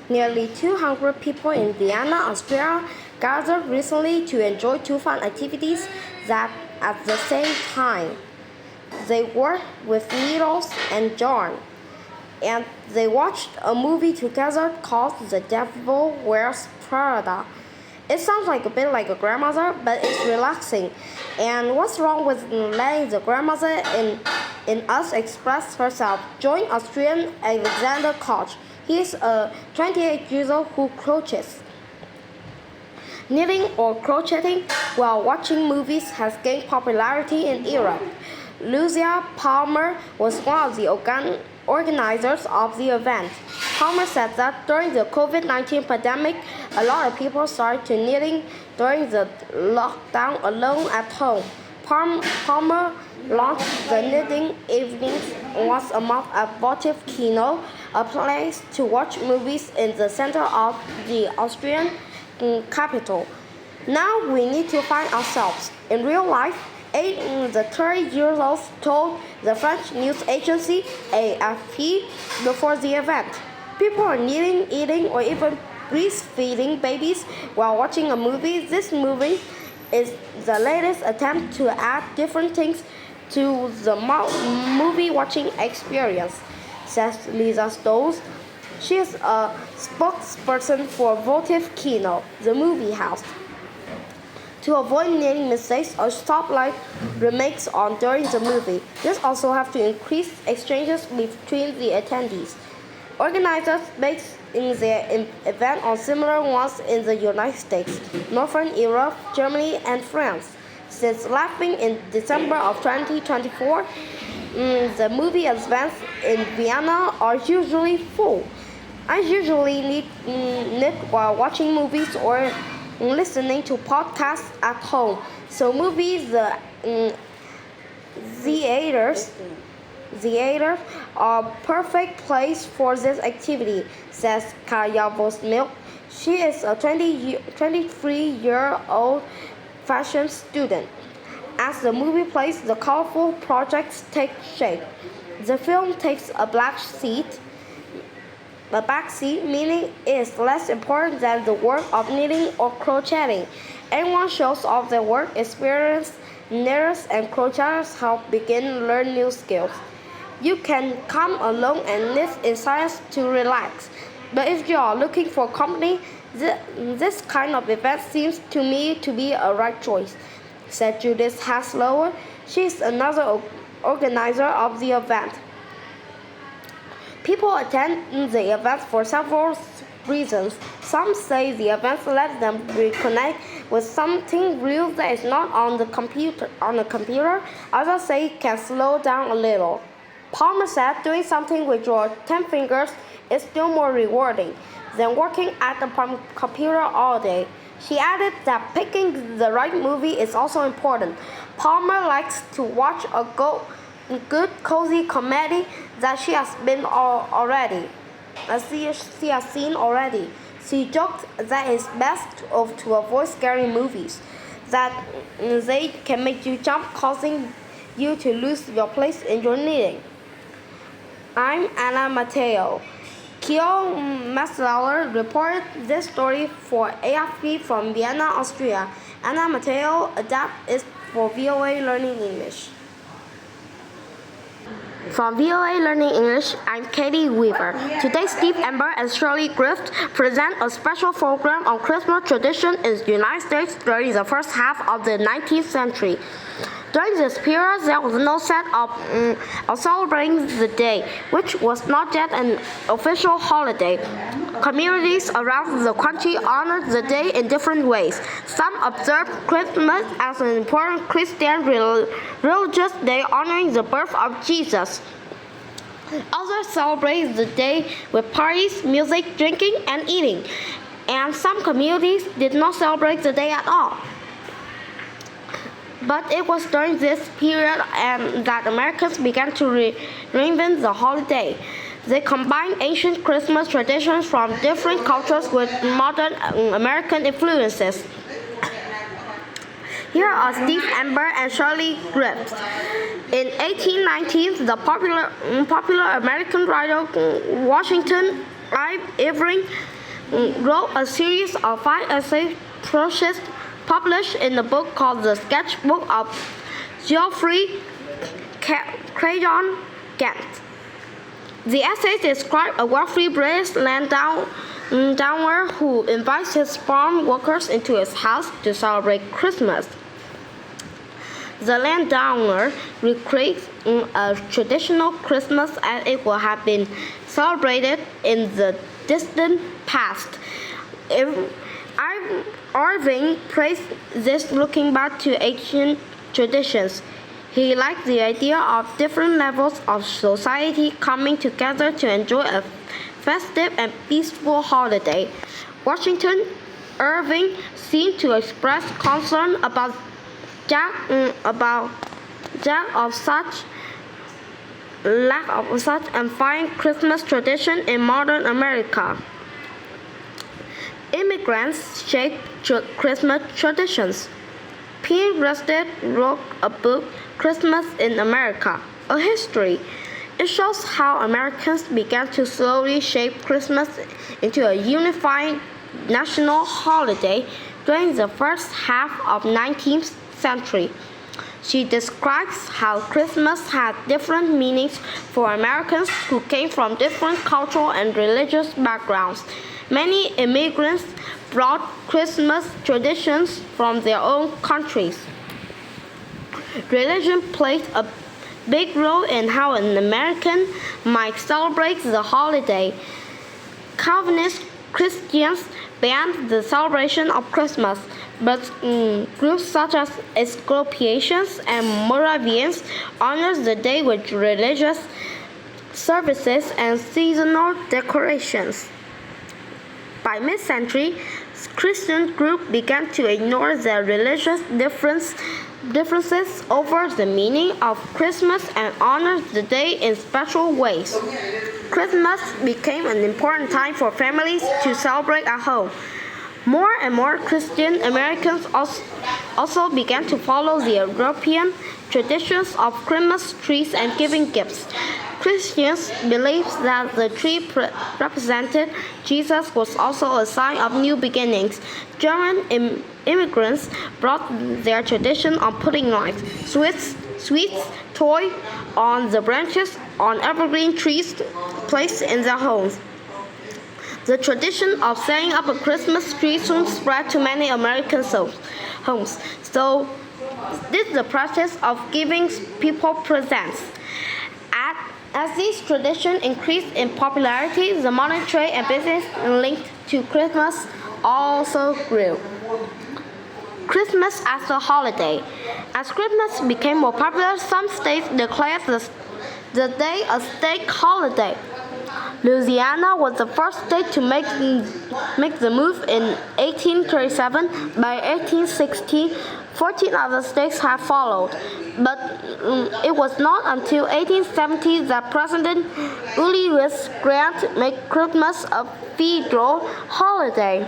Nearly 200 people in Vienna, Austria gathered recently to enjoy two fun activities that at the same time. They worked with needles and yarn, and they watched a movie together called The Devil Wears Prada. It sounds like a bit like a grandmother, but it's relaxing. And what's wrong with letting the grandmother in us express herself? Join Austrian Alexander Koch. He is a 28-year-old who crochets. Knitting or crocheting while watching movies has gained popularity in Europe. Lucia Palmer was one of the organizers of the event. Palmer said that during the COVID-19 pandemic, a lot of people started to knitting during the lockdown alone at home. Palmer launched the knitting evenings once a month at Votive Kino, a place to watch movies in the center of the Austrian capital. Now we need to find ourselves. In real life, the 30-year-old told the French news agency AFP before the event. People are knitting, eating, or even breastfeeding babies while watching a movie. This movie is the latest attempt to add different things to the movie watching experience, says Lisa Stoles. She is a spokesperson for Votive Kino, the movie house. To avoid knitting mistakes, a stoplight remains on during the movie. This also has to increase exchanges between the attendees. Organizers based in their event on similar ones in the United States, Northern Europe, Germany, and France. Since laughing in December of 2024, the movie events in Vienna are usually full. I usually knit while watching movies or listening to podcasts at home. So movies, theaters are a perfect place for this activity, says Kaya Vosmilk. She is a 23-year-old fashion student. As the movie plays, the colorful projects take shape. The film takes a back seat, meaning it is less important than the work of knitting or crocheting. Everyone shows off their work experience. Knitters and crocheters help begin learn new skills. You can come alone and knit in silence to relax. But if you are looking for company, this kind of event seems to me to be a right choice, said Judith Haslower. She is another organizer of the event. People attend the event for several reasons. Some say the event lets them reconnect with something real that is not on the computer. Others say it can slow down a little. Palmer said doing something with your 10 fingers is still more rewarding than working at the computer all day. She added that picking the right movie is also important. Palmer likes to watch a good cozy comedy that she has seen already. She joked that it's best to avoid scary movies, that they can make you jump, causing you to lose your place in your knitting. I'm Anna Mateo. Kyo Maslauer reported this story for AFP from Vienna, Austria. Anna Mateo adapted it for VOA Learning English. From VOA Learning English, I'm Katie Weaver. Today, Steve Amber and Shirley Griffith present a special program on Christmas tradition in the United States during the first half of the 19th century. During this period, there was no set of celebrating the day, which was not yet an official holiday. Communities around the country honored the day in different ways. Some observed Christmas as an important Christian religious day honoring the birth of Jesus. Others celebrated the day with parties, music, drinking, and eating. And some communities did not celebrate the day at all. But it was during this period that Americans began to reinvent the holiday. They combined ancient Christmas traditions from different cultures with modern American influences. Here are Steve Amber and Shirley Griffith. In 1819, the popular American writer Irving wrote a series of 5 essays published in a book called The Sketchbook of Geoffrey Crayon Gantt. The essays describe a wealthy British landowner who invites his farm workers into his house to celebrate Christmas. The landowner recreates a traditional Christmas as it would have been celebrated in the distant past. Irving praised this looking back to ancient traditions. He liked the idea of different levels of society coming together to enjoy a festive and peaceful holiday. Washington Irving seemed to express concern about lack of such and fine Christmas tradition in modern America. Immigrants shaped Christmas traditions. P. Rusted wrote a book, Christmas in America, a history. It shows how Americans began to slowly shape Christmas into a unified national holiday during the first half of the 19th century. She describes how Christmas had different meanings for Americans who came from different cultural and religious backgrounds. Many immigrants brought Christmas traditions from their own countries. Religion played a big role in how an American might celebrate the holiday. Calvinist Christians banned the celebration of Christmas, but groups such as Escolapians and Moravians honored the day with religious services and seasonal decorations. By mid-century, Christian groups began to ignore their religious differences over the meaning of Christmas and honor the day in special ways. Christmas became an important time for families to celebrate at home. More and more Christian Americans also began to follow the European traditions of Christmas trees and giving gifts. Christians believed that the tree represented Jesus was also a sign of new beginnings. German immigrants brought their tradition of putting lights, sweets, toys on the branches on evergreen trees placed in their homes. The tradition of setting up a Christmas tree soon spread to many American homes. So, this is the practice of giving people presents. As this tradition increased in popularity, the modern trade and business linked to Christmas also grew. Christmas as a holiday. As Christmas became more popular, some states declared the day a state holiday. Louisiana was the first state to make the move in 1837. By 1860, 14 other states have followed, but it was not until 1870 that President Ulysses Grant made Christmas a federal holiday.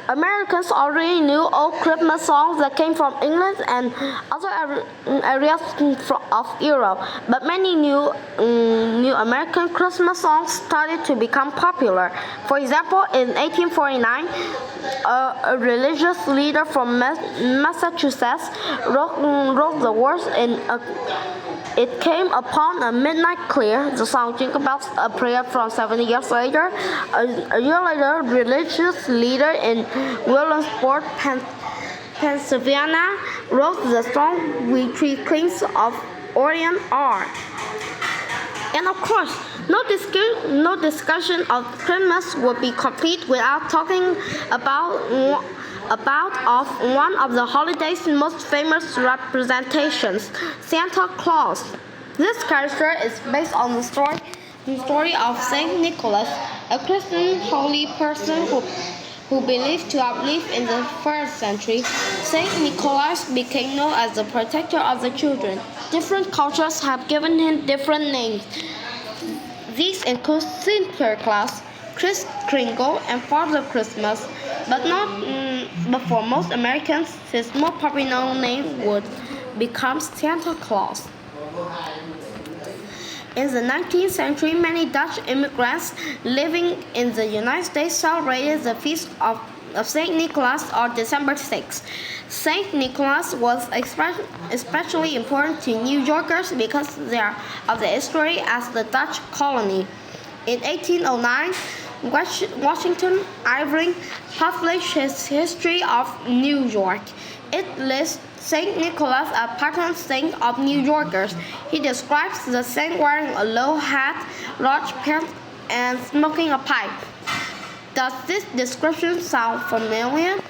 Americans already knew old Christmas songs that came from England and other areas of Europe, but many new American Christmas songs started to become popular. For example, in 1849, a religious leader from Massachusetts wrote the words in It Came Upon a Midnight Clear. The song Jingle Bells, a prayer from 70 years later. A year later, religious leader in Williamsport, Pennsylvania, wrote the song We Three Kings of Orient Are. And of course, no discussion of Christmas would be complete without talking about one of the holiday's most famous representations, Santa Claus. This character is based on the story of Saint Nicholas, a Christian holy person who believed to have lived in the 1st century. Saint Nicholas became known as the protector of the children. Different cultures have given him different names. These include Sinterklaas, Kris Kringle, and Father Christmas, but for most Americans, his more popular name would become Santa Claus. In the 19th century, many Dutch immigrants living in the United States celebrated the feast of St. Nicholas on December 6th. St. Nicholas was especially important to New Yorkers because of the history as the Dutch colony. In 1809, Washington Irving published his History of New York. It lists St. Nicholas as patron saint of New Yorkers. He describes the saint wearing a low hat, large pants, and smoking a pipe. Does this description sound familiar?